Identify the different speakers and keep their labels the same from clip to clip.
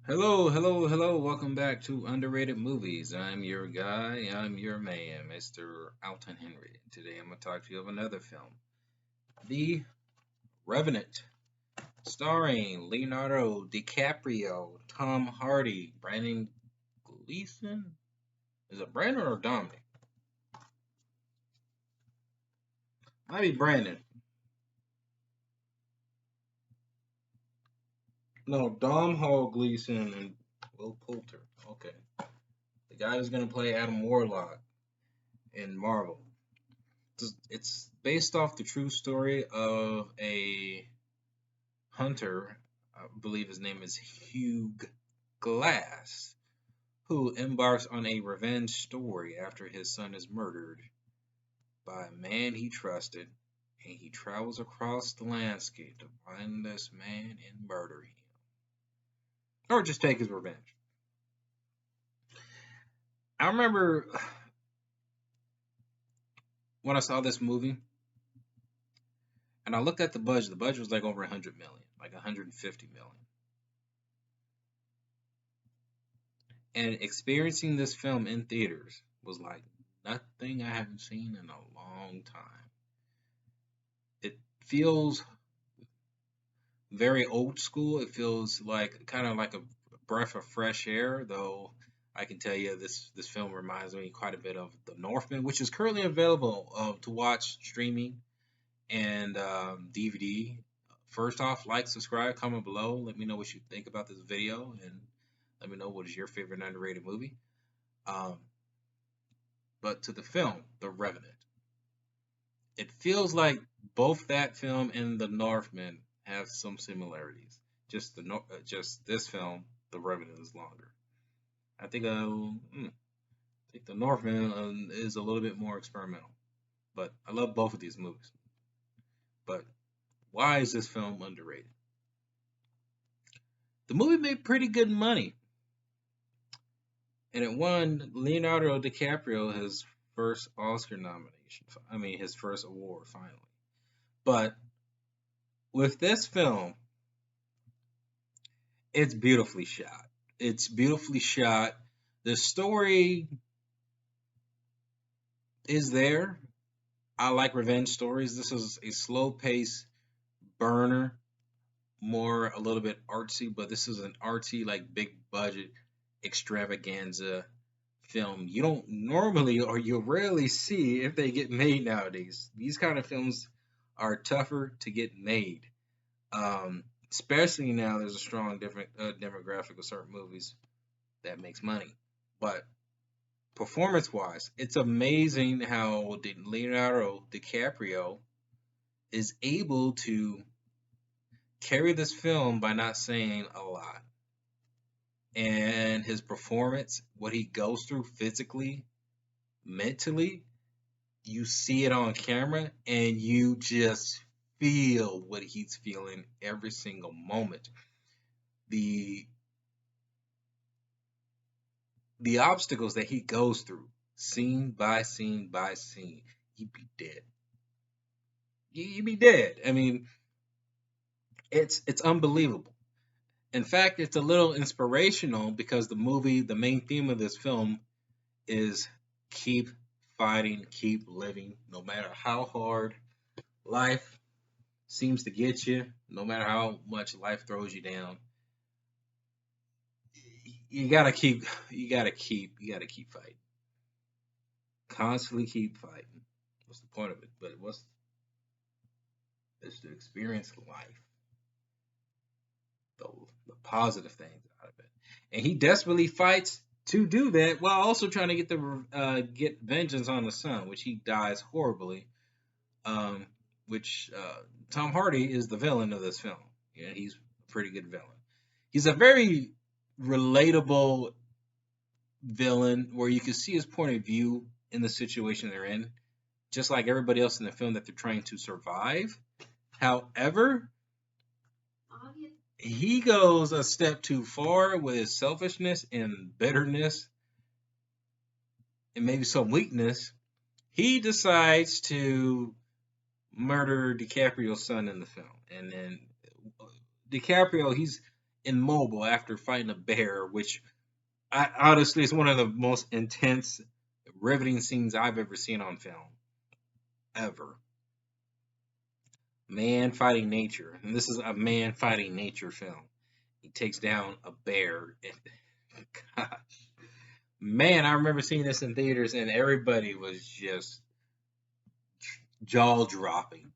Speaker 1: Hello, hello, hello. Welcome back to Underrated Movies. I'm your guy, I'm your man, Mr. Alton Henry. Today I'm going to talk to you of another film, The Revenant, starring Leonardo DiCaprio, Tom Hardy, Brandon Gleeson. Is it Brandon or Dominic? Might be Brandon. No, Dom Hall Gleeson and Will Poulter. Okay. The guy who's going to play Adam Warlock in Marvel. It's based off the true story of a hunter, I believe his name is Hugh Glass, who embarks on a revenge story after his son is murdered by a man he trusted, and he travels across the landscape to find this man and murder him, or just take his revenge. I remember when I saw this movie, and I looked at the budget. The budget was like over 100 million, like 150 million. And experiencing this film in theaters was like nothing I haven't seen in a long time. It feels very old school. It feels like kind of like a breath of fresh air, though I can tell you this film reminds me quite a bit of The Northman, which is currently available to watch streaming and DVD. First off, like, subscribe, comment below. Let me know what you think about this video, and let me know what is your favorite underrated movie. Um, but to the film, The Revenant, it feels like both that film and The Northman have some similarities. Just this film, The Revenant, is longer. I think The Northman is a little bit more experimental, but I love both of these movies. But why is this film underrated? The movie made pretty good money, and it won Leonardo DiCaprio his first Oscar nomination. I mean, his first award finally. But with this film, it's beautifully shot. It's beautifully shot. The story is there. I like revenge stories. This is a slow pace burner, more a little bit artsy, but this is an artsy, like big budget extravaganza film. You don't normally or you rarely see if they get made nowadays. These kind of films are tougher to get made. Especially now there's a strong different demographic of certain movies that makes money. But performance wise, it's amazing how Leonardo DiCaprio is able to carry this film by not saying a lot. And his performance, what he goes through physically, mentally, you see it on camera and you just feel what he's feeling every single moment. The the obstacles that he goes through, scene by scene by scene, he'd be dead. You'd be dead. I mean, it's unbelievable. In fact, it's a little inspirational because the main theme of this film is keep fighting, keep living, no matter how hard life seems to get you, no matter how much life throws you down. You gotta keep fighting. Constantly keep fighting. What's the point of it? But what's is to experience life, the, the positive things out of it. And he desperately fights to do that while also trying to get vengeance on the son, which he dies horribly. Um, which Tom Hardy is the villain of this film. Yeah, he's a pretty good villain. He's a very relatable villain where you can see his point of view in the situation they're in, just like everybody else in the film that they're trying to survive. However, he goes a step too far with his selfishness and bitterness and maybe some weakness. He decides to murder DiCaprio's son in the film. And then DiCaprio, he's immobile after fighting a bear, which honestly is one of the most intense, riveting scenes I've ever seen on film, ever. Man fighting nature, and this is a man fighting nature film. He takes down a bear. And, gosh, man, I remember seeing this in theaters, and everybody was just jaw dropping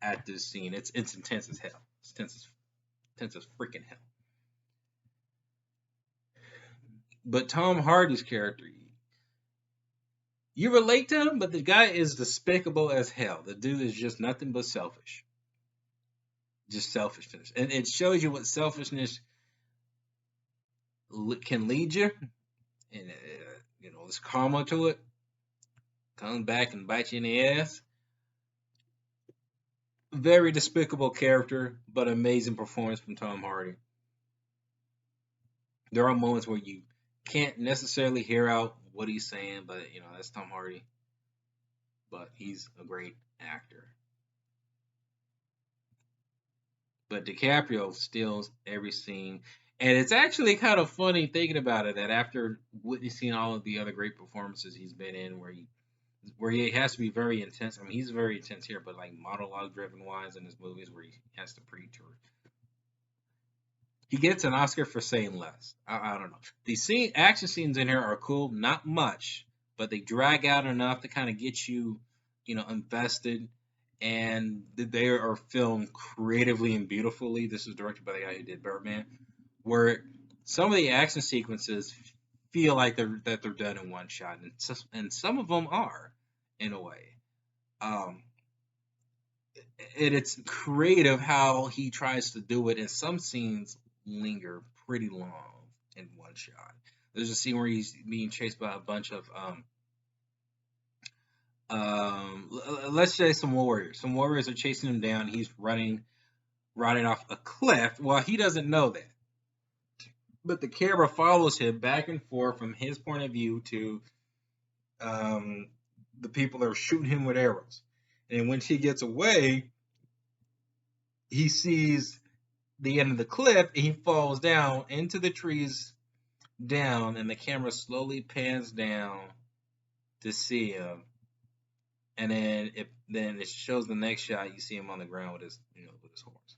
Speaker 1: at this scene. It's intense as hell. It's intense as freaking hell. But Tom Hardy's character, you relate to him, but the guy is despicable as hell. The dude is just nothing but selfish. Just selfishness. And it shows you what selfishness can lead you. And, there's karma to it. Comes back and bites you in the ass. Very despicable character, but amazing performance from Tom Hardy. There are moments where you can't necessarily hear out what he's saying, but that's Tom Hardy. But he's a great actor. But DiCaprio steals every scene, and it's actually kind of funny thinking about it that after witnessing all of the other great performances he's been in, where he has to be very intense. I mean, he's very intense here, but like monologue driven wise in his movies where he has to preach, or he gets an Oscar for saying less. I don't know. The action scenes in here are cool, not much, but they drag out enough to kind of get you, invested. And they are filmed creatively and beautifully. This is directed by the guy who did Birdman, where some of the action sequences feel like they're done in one shot, and some of them are, in a way. And it's creative how he tries to do it, and some scenes linger pretty long in one shot. There's a scene where he's being chased by a bunch of let's say some warriors. Some warriors are chasing him down. He's running off a cliff. Well, he doesn't know that, but the camera follows him back and forth from his point of view to the people that are shooting him with arrows. And when he gets away, he sees the end of the cliff, and he falls down into the trees down, and the camera slowly pans down to see him. And then it shows the next shot. You see him on the ground with his horse,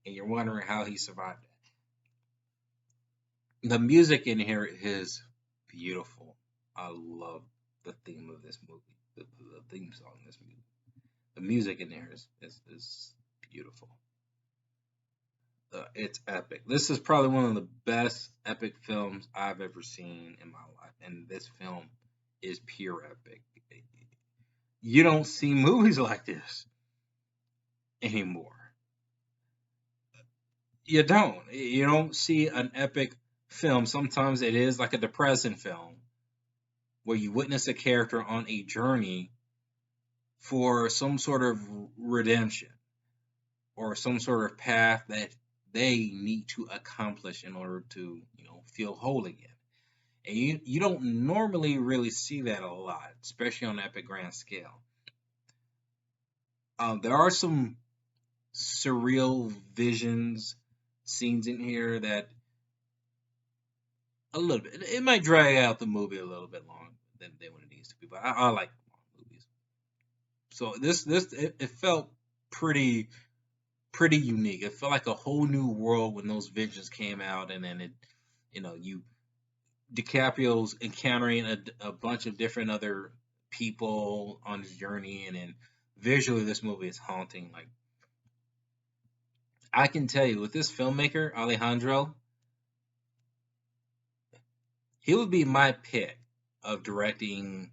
Speaker 1: and you're wondering how he survived that. The music in here is beautiful. I love the theme of this movie, the theme song in this movie. The music in there is beautiful. It's epic. This is probably one of the best epic films I've ever seen in my life, and this film is pure epic. You don't see movies like this anymore. You don't see an epic film. Sometimes it is like a depressing film where you witness a character on a journey for some sort of redemption or some sort of path that they need to accomplish in order to feel whole again. And you don't normally really see that a lot, especially on an epic grand scale. There are some surreal visions, scenes in here that a little bit, it might drag out the movie a little bit long than when it needs to be, but I like long movies. So it felt pretty unique. It felt like a whole new world when those visions came out, and then DiCaprio's encountering a bunch of different other people on his journey, and then visually this movie is haunting. Like, I can tell you, with this filmmaker Alejandro, he would be my pick of directing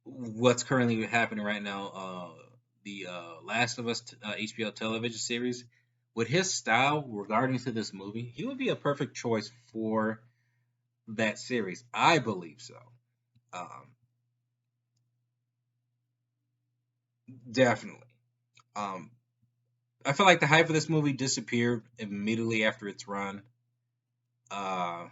Speaker 1: what's currently happening right now, the Last of Us HBO television series. With his style regarding to this movie, he would be a perfect choice for that series. I believe so. Definitely. I feel like the hype of this movie disappeared immediately after its run. To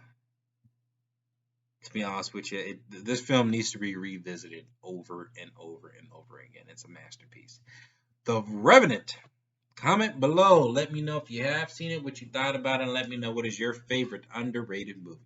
Speaker 1: be honest with you, this film needs to be revisited over and over and over again. It's a masterpiece. The Revenant Comment below. Let me know if you have seen it, what you thought about it, and let me know what is your favorite underrated movie.